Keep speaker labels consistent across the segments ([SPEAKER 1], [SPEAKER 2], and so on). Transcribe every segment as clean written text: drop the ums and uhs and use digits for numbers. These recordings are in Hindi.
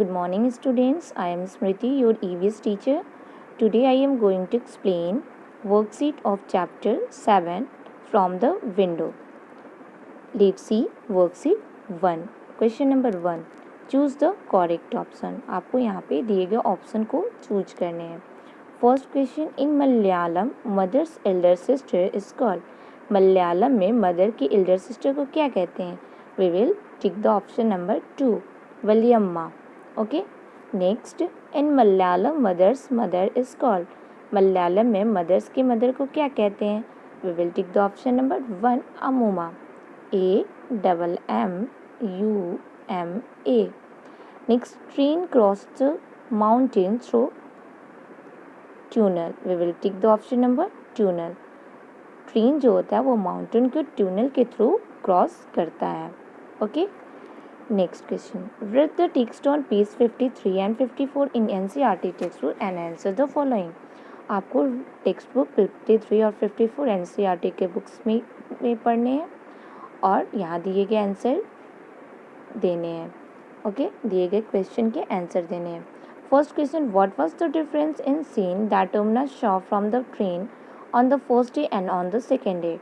[SPEAKER 1] Good morning, students. I am Smriti, your EVS teacher. Today I am going to explain worksheet of chapter 7 from the window. Let's see worksheet 1. Question number 1. Choose the correct option. आपको यहाँ पे दिए गए ऑप्शन को चूज करने हैं. First question, in Malayalam mother's elder sister is called. Malayalam में मदर की एल्डर सिस्टर को क्या कहते हैं? We will tick the option number 2, valiyamma. Okay. Next, in Malayalam mother's mother is called. Malayalam में मदर्स की मदर को क्या कहते हैं? We will tick the option number 1, ammuma. AMMUMA. Next, train crossed the mountain through tunnel. We will tick the option number tunnel. Train जो होता है वो माउंटेन के ट्यूनल के थ्रू क्रॉस करता है. Okay. Next question, read the text on page 53 and 54 in NCERT text book and answer the following. आपको टेक्स्ट बुक 53 और 54 NCERT के बुक्स में पढ़ने हैं और यहाँ दिए गए आंसर देने हैं. ओके. दिए गए क्वेश्चन के आंसर देने हैं. First question, what was the difference in scene that Omana saw from the train on the first day and on the second day.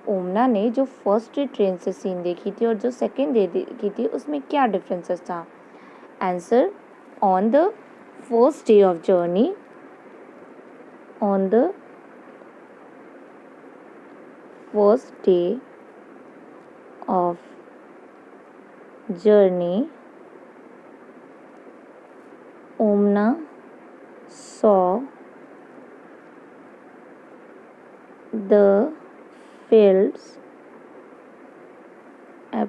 [SPEAKER 1] Omana ने जो फर्स्ट डे ट्रेन से सीन देखी थी और जो सेकेंड डे देखी थी उसमें क्या डिफरेंसेस था? Answer, on the first day of journey, on the first day of journey, Omna saw the fields,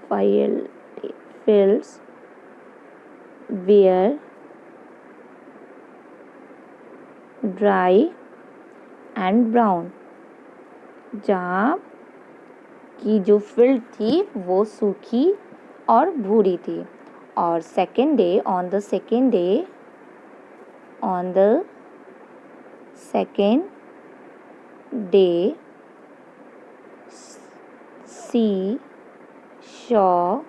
[SPEAKER 1] FILD, fields were dry and brown. जहाँ की जो फील्ड थी वो सूखी और भूरी थी. और second day, on the second day, on the second day, she saw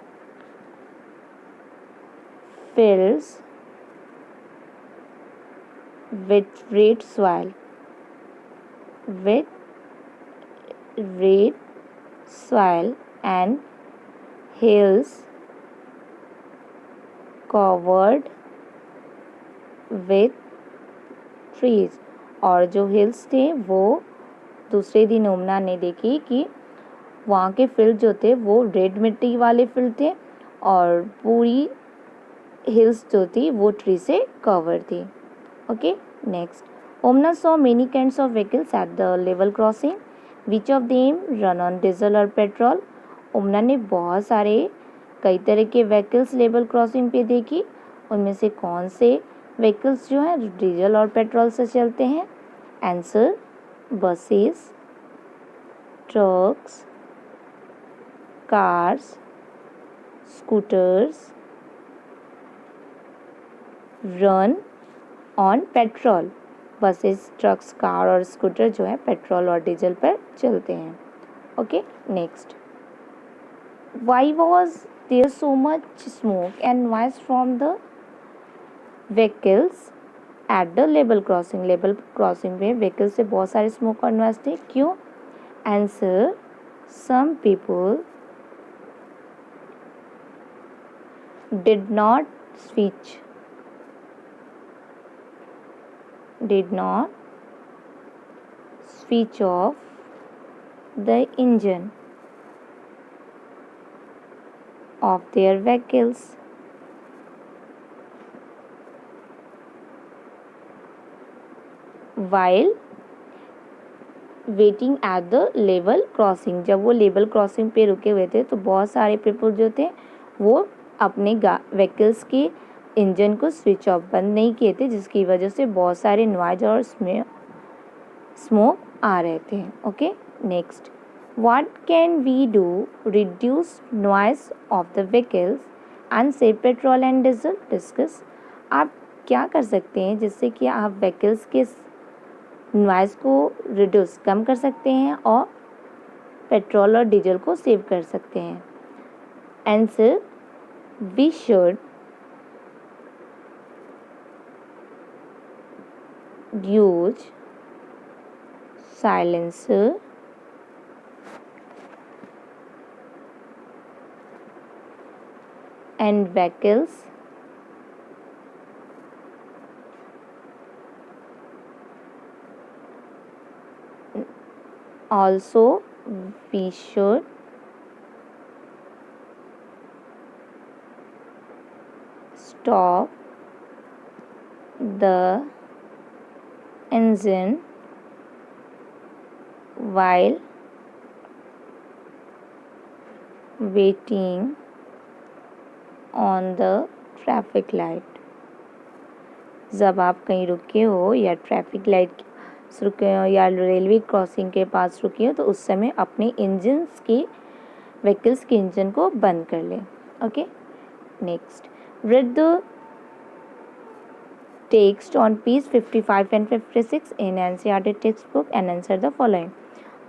[SPEAKER 1] fields with red soil, with red soil and hills covered with trees. और जो हिल्स थे वो दूसरे दिन ओमना ने देखी कि वहाँ के फील्ड जो थे वो रेड मिट्टी वाले फील्ड थे और पूरी हिल्स जो थी वो ट्री से कवर थी. Okay. Next, ओमना saw many kinds of vehicles at the level crossing. Which of them run on diesel और पेट्रोल. ओमना ने बहुत सारे कई तरह के व्हीकल्स लेवल क्रॉसिंग पे देखी. उनमें से कौन से व्हीकल्स जो हैं डीजल और पेट्रोल से चलते हैं? Answer, buses, trucks, cars, scooters run on petrol. Buses, trucks, car और स्कूटर जो है पेट्रोल और डीजल पर चलते हैं. Okay. Next, why was there so much smoke and noise from the vehicles at the level crossing. Level crossing पे व्हीकल से बहुत सारे स्मोक और नॉइज थे. क्यों? Answer, some people did not switch off the engine of their vehicles while waiting at the level crossing. जब वो लेवल क्रॉसिंग पे रुके हुए थे तो बहुत सारे पीपल जो थे वो अपने व्हीकल्स के इंजन को स्विच ऑफ बंद नहीं किए थे, जिसकी वजह से बहुत सारे नॉइज और स्मोक आ रहे थे. Okay. Next, what can we do reduce noise of the vehicles and save petrol and diesel. Discuss. आप क्या कर सकते हैं जिससे कि आप व्हीकल्स के नॉइज को रिड्यूस कम कर सकते हैं और पेट्रोल और डीजल को सेव कर सकते हैं? Answer, we should use silencer and vehicles also we should stop the engine while waiting on the traffic light। जब आप कहीं रुके हो या ट्रैफिक लाइट रुके हो या रेलवे क्रॉसिंग के पास रुके हो तो उस समय अपने इंजन्स के व्हीकल्स के इंजन को बंद कर लें। Okay, next, read the text on page 55 and 56 in NCERT text book and answer the following.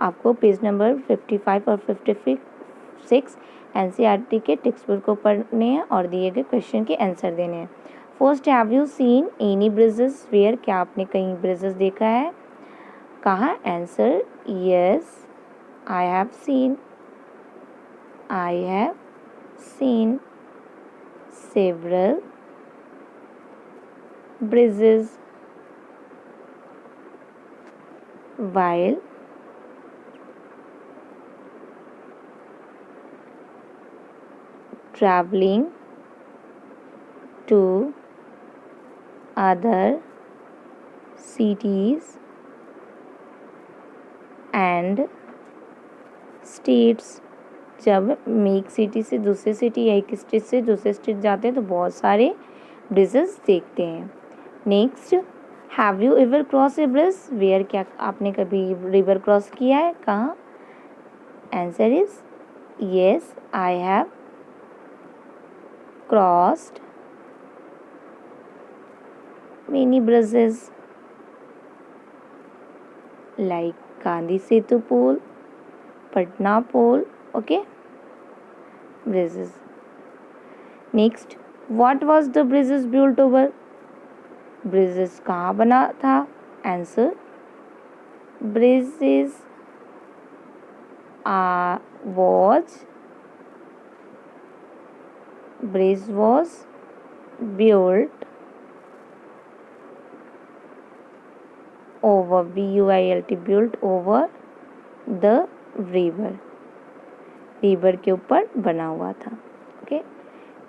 [SPEAKER 1] आपको पेज नंबर 55 और 56 एनसीईआरटी के टेक्स्ट बुक को पढ़ने हैं और दिए गए क्वेश्चन के आंसर देने हैं। First, have you seen any bridges where? क्या आपने कहीं ब्रिजेस देखा है? कहाँ? Answer, yes, I have seen. I have seen several bridges while traveling to other cities and states। जब हम एक सिटी से दूसरे सिटी या एक स्टेट से दूसरे स्टेट जाते हैं तो बहुत सारे ब्रिजेस देखते हैं। Next, have you ever cross a bridge where? क्या आपने कभी रिवर क्रॉस किया है? कहाँ? Answer is yes, I have crossed many bridges like Gandhi Setu पुल, पटना पुल। Okay, bridges। Next, what was the bridges built over? bridges कहाँ बना था? Answer, bridges bridge was built over built over the river। River के ऊपर बना हुआ था। Okay,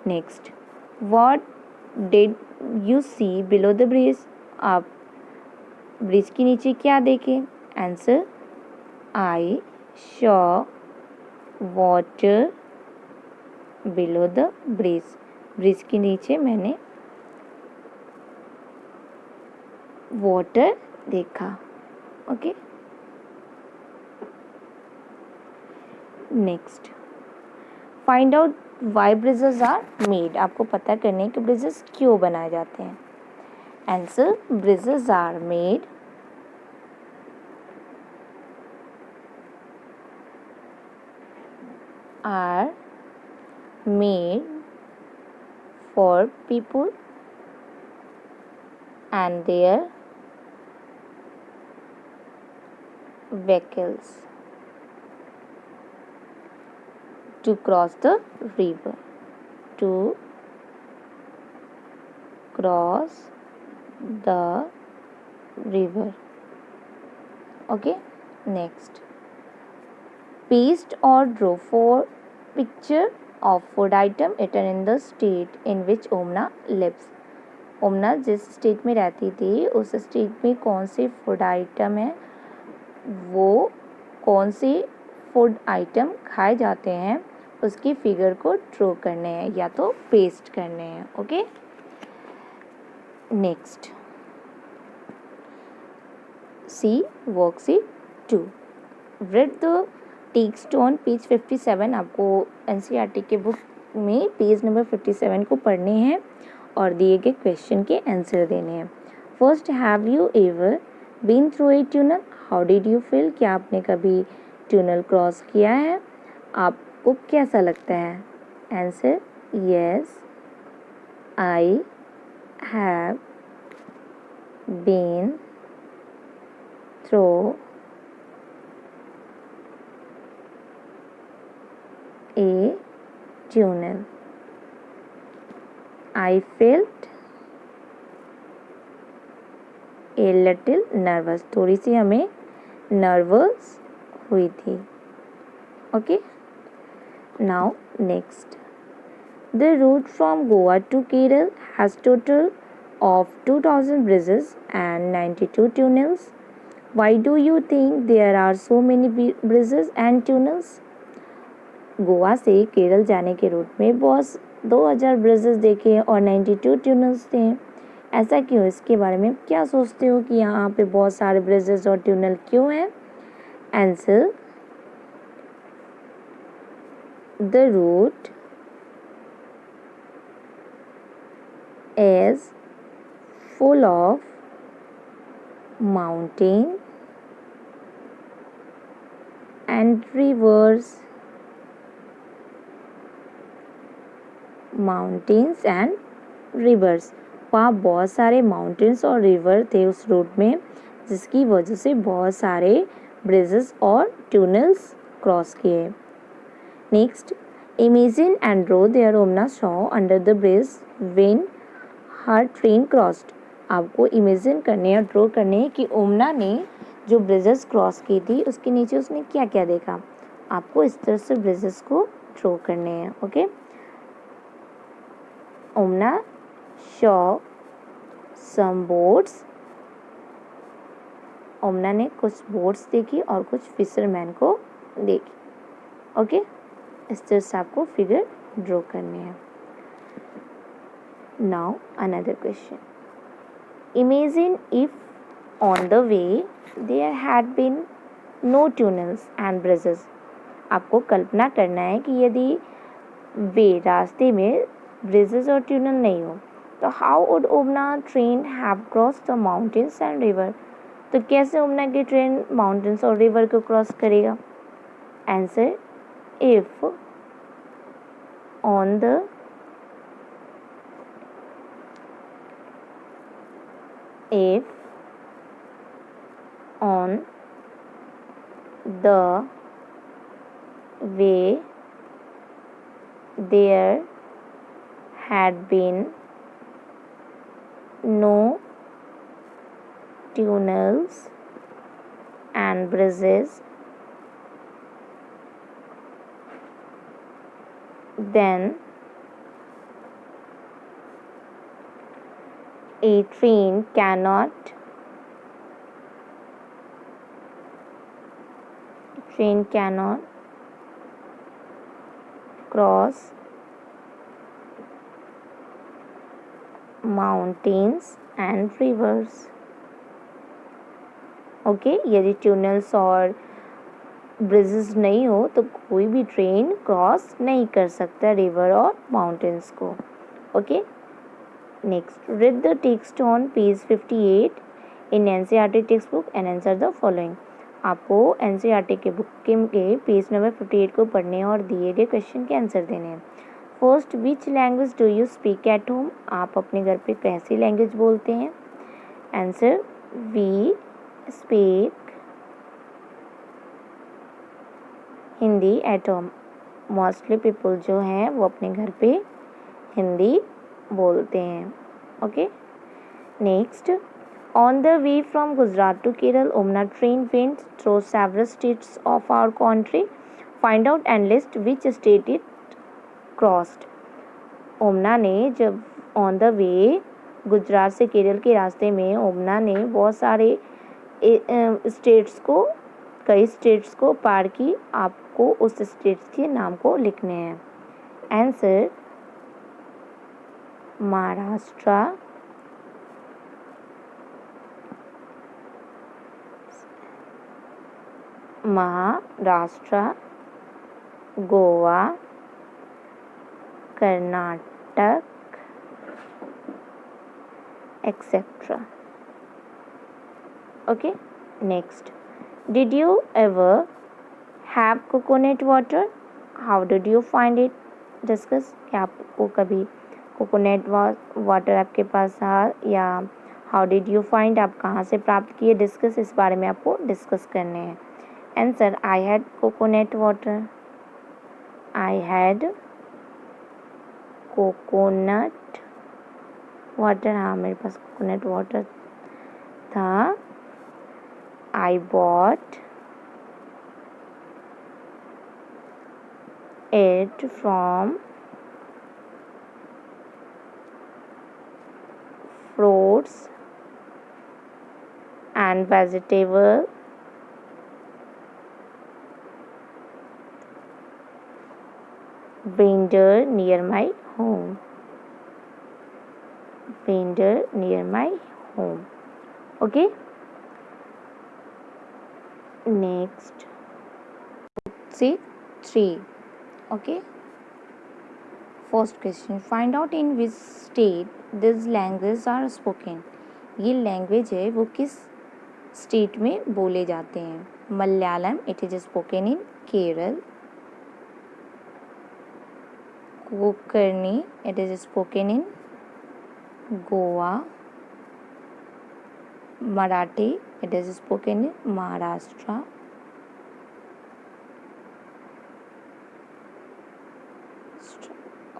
[SPEAKER 1] next, what did you see below the bridge? आप ब्रिज के नीचे क्या देखे? Answer, I saw water below the bridge. Bridge के नीचे मैंने वाटर देखा। Okay, next, find out why bridges are made. आपको पता करने हैं कि ब्रिजेस क्यों बनाए जाते हैं। Answer, bridges are made for people and their vehicles to cross the river, to cross the river। okay, next, paste or draw for picture of food item eaten in the state in which Omna lives। ओमना जिस स्टेट में रहती थी उस स्टेट में कौन से फूड आइटम है, वो कौन से फूड आइटम खाए जाते हैं उसकी फिगर को ड्रॉ करने हैं या तो पेस्ट करने हैं। Okay, next, see worksheet 2, read the text on page 57। आपको एनसीईआरटी के बुक में पेज नंबर 57 को पढ़ने हैं और दिए गए क्वेश्चन के आंसर देने हैं। First, have you ever been through a tunnel? How did you feel? क्या आपने कभी ट्यूनल क्रॉस किया है? आपको कैसा लगता है? Answer, yes, I have been through a tunnel. I felt a little nervous. थोड़ी सी हमें नर्वस हुई थी. Okay. Now next. The route from Goa to Kerala has total of 2000 bridges and 92 tunnels. Why do you think there are so many bridges and tunnels? Goa से केरल जाने के रूट में बहुत 2000 ब्रिजेस देखे और 92 ट्यूनल्स थे. ऐसा क्यों? इसके बारे में क्या सोचते हो कि यहाँ पे बहुत सारे ब्रिजेस और ट्यूनल क्यों हैं? Answer, the route is full of mountain and rivers. Mountains and rivers. वहाँ बहुत सारे माउंटेन्स और रिवर थे उस रूट में, जिसकी वजह से बहुत सारे ब्रिजेस और ट्यूनल्स क्रॉस किए. Next, imagine and draw there Omna saw under the bridge when her train crossed. आपको इमेजिन करने और ड्रॉ करने कि ओमना ने जो ब्रिजेस क्रॉस की थी उसके नीचे उसने क्या क्या देखा. आपको इस तरह से ब्रिजेस को ड्रॉ करने हैं. ओके. ओमना saw some boats. ओमना ने कुछ बोट्स देखी और कुछ फिशरमैन को देखी. ओके. इस तरह से आपको फिगर ड्रॉ करने हैं. Now another question. Imagine if on the way there had been no tunnels and bridges. आपको कल्पना करना है कि यदि वे रास्ते में ब्रिजेस और ट्यूनल नहीं हो तो how would ओमना train have cross the mountains and river. तो कैसे ओमना की ट्रेन माउंटेन्स और रिवर को क्रॉस करेगा. Answer, if on the if on the way there had been no tunnels and bridges, then a train cannot cross mountains and rivers. Okay. यदि ट्यूनल्स और ब्रिजेस नहीं हो तो कोई भी ट्रेन क्रॉस नहीं कर सकता रिवर और माउंटेन्स को. Okay. Next, read the text on page 58 in NCERT textbook and answer the following. आपको NCERT के बुक के पेज नंबर 58 को पढ़ने और दिए गए क्वेश्चन के आंसर देने हैं. First, which language do you speak at home. आप अपने घर पे कैसी लैंग्वेज बोलते हैं. Answer, we speak Hindi at home. Mostly people जो हैं वो अपने घर पे हिंदी बोलते हैं. Okay. Next, on the way from Gujarat to Kerala Omana train went through several states of our country. Find out and list which state it crossed. Omana ने जब ऑन द वे गुजरात से केरल के रास्ते में ओमना ने बहुत सारे कई स्टेट्स को पार की. आपको उस स्टेट्स के नाम को लिखने हैं. Answer, Maharashtra, Goa, Karnataka, etc. Okay. Next, did you ever have coconut water? How did you find it? Discuss. क्या आपको कभी कोकोनट वाटर आपके पास था या हाउ डिड यू फाइंड, आप कहाँ से प्राप्त किए, डिस्कस, इस बारे में आपको डिस्कस करने हैं। Answer, I had coconut water, I had coconut water, हाँ मेरे पास कोकोनट वाटर था। I bought it from fruits and vegetable vendor near my home. Vendor near my home. Okay. Next, see 3. Okay. First question, find out in which state these languages are spoken. ये लैंग्वेज है वो किस स्टेट में बोले जाते हैं। Malayalam, it is spoken in Kerala. Konkani, it is spoken in Goa. Marathi, it is spoken in Maharashtra.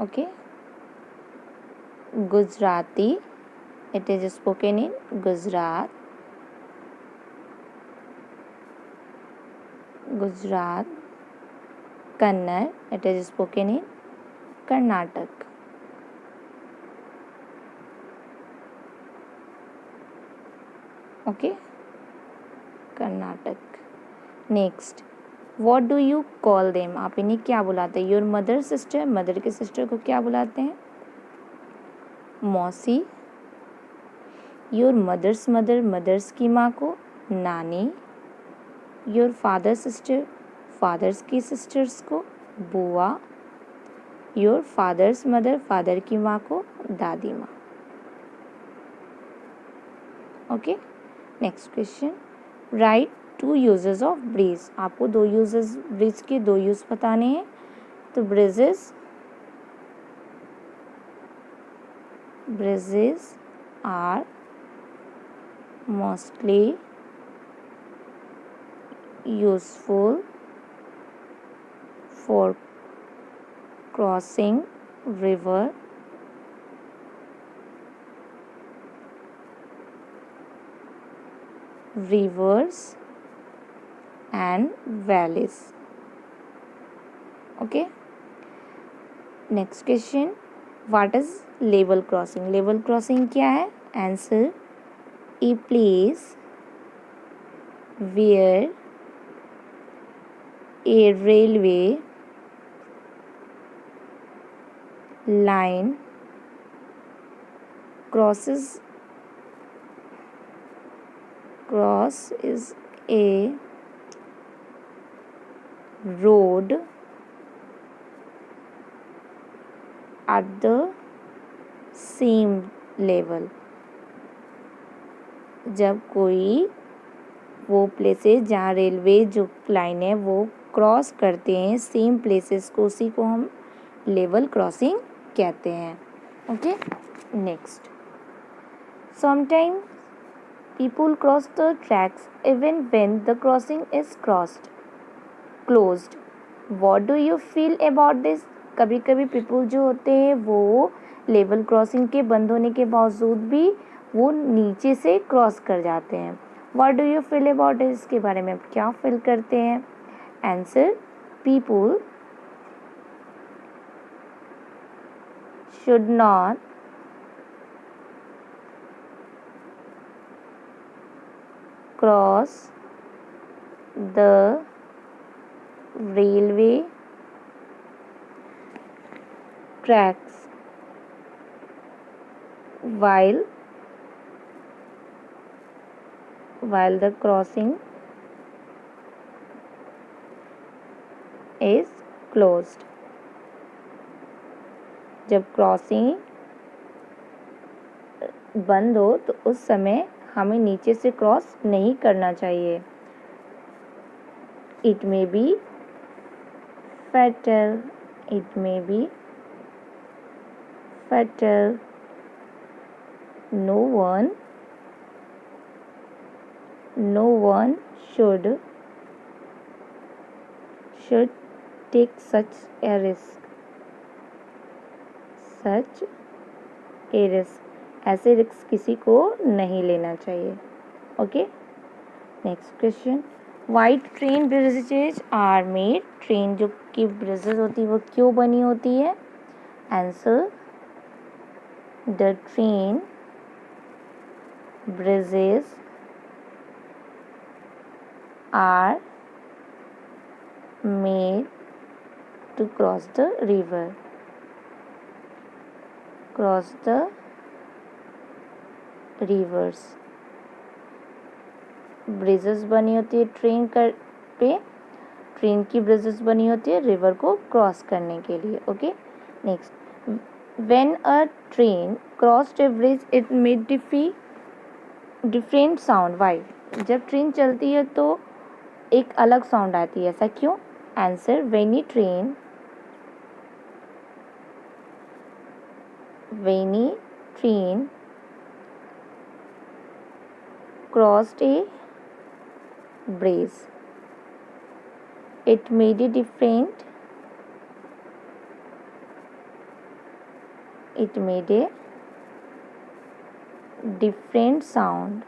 [SPEAKER 1] Okay. Gujarati, it is spoken in Gujarat. Gujarat. Kannada, it is spoken in Karnataka. Okay, Karnataka. Next, what do you call them, आप इन्हें क्या बुलाते हैं। योर मदर सिस्टर, मदर के सिस्टर को क्या बुलाते हैं, मौसी। योर मदर्स मदर, मदर्स की माँ को नानी। योर फादर सिस्टर, फादर्स की सिस्टर्स को बुआ। योर फादर्स मदर, फादर की माँ को दादी माँ। Okay. Next question, write 2 uses of bridges, आपको 2 यूजेस, ब्रीज के 2 यूज बताने हैं। तो bridges are mostly useful for crossing river, rivers and valleys. Okay. Next question, what is level crossing, level crossing क्या है। Answer, a place where a railway line crosses is a road at the same level, जब कोई वो प्लेसेस जहाँ रेलवे जो लाइन है वो क्रॉस करते हैं सेम प्लेसेस को, उसी को हम लेवल क्रॉसिंग कहते हैं। Okay. Next, sometime people cross the tracks even when the crossing is closed. What do you feel about this? कभी कभी people जो होते हैं वो लेवल क्रॉसिंग के बंद होने के बावजूद भी वो नीचे से क्रॉस कर जाते हैं। What do you feel about this? इसके बारे में आप क्या फील करते हैं। Answer, people should not cross the railway tracks while the crossing is closed. जब क्रॉसिंग बंद हो तो उस समय हमें नीचे से क्रॉस नहीं करना चाहिए। It may be fatal. It may be fatal. No one no one should take such a risk. ऐसे रिस्क किसी को नहीं लेना चाहिए. Okay, next question. Why train bridges are made. Train जो की ब्रिजेज होती है वो क्यों बनी होती है? Answer, the train bridges are made to cross the rivers. Bridges बनी होती है ट्रेन पे. ट्रेन की ब्रिजेस बनी होती है रिवर को क्रॉस करने के लिए. Okay, next. When a train crossed a bridge it made different sound. Why? जब ट्रेन चलती है तो एक अलग साउंड आती है, ऐसा क्यों? Answer, when a train crossed a bridge, it made a different sound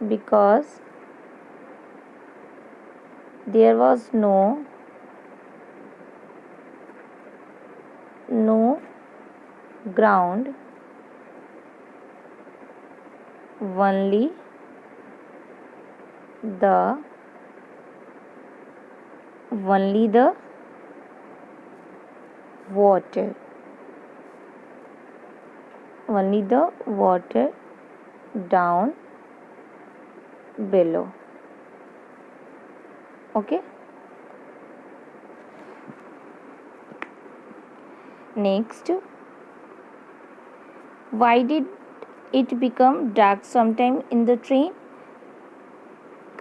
[SPEAKER 1] because there was no ground, only the water down below. Okay, next. Why did it become dark sometime in the train?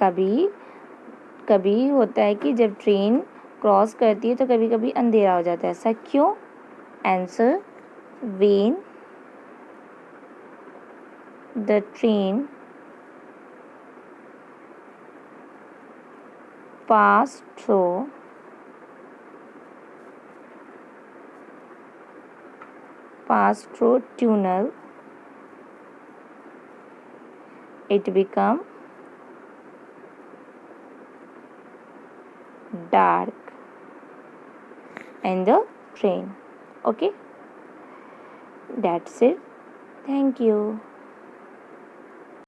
[SPEAKER 1] कभी होता है कि जब ट्रेन क्रॉस करती है तो कभी कभी अंधेरा हो जाता है, ऐसा क्यों? Answer, when the train passed through tunnel, it become dark in the train. Okay, that's it. Thank you.